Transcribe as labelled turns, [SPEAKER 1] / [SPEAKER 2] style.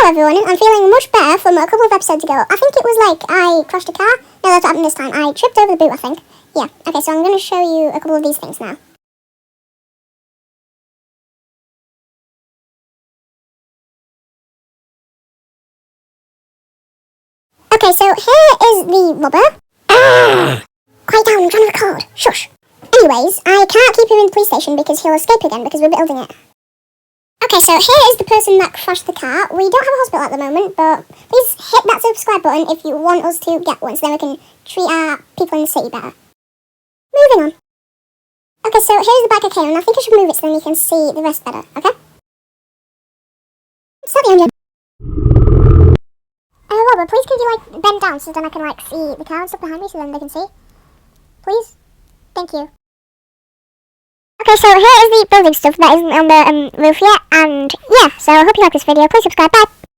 [SPEAKER 1] Hello everyone, I'm feeling much better from a couple of episodes ago. I think it was like I crashed a car. No, that's what happened this time. I tripped over the boot, I think. Yeah, okay, so I'm going to show you a couple of these things now. Okay, so here is the rubber. Quiet down, I'm trying to record. Shush. Anyways, I can't keep him in the police station because he'll escape again because we're building it. Okay, so here is the person that crashed the car. We don't have a hospital at the moment, but please hit that subscribe button if you want us to get one, so then we can treat our people in the city better. Moving on. Okay, so here's the back of Karen. I think I should move it so then you can see the rest better, okay? Start the engine. Robert, please could you, bend down so then I can, see the car and stuff behind me so then they can see? Please? Thank you. Okay, so here is the building stuff that isn't on the roof yet, and yeah, so I hope you like this video. Please subscribe, bye!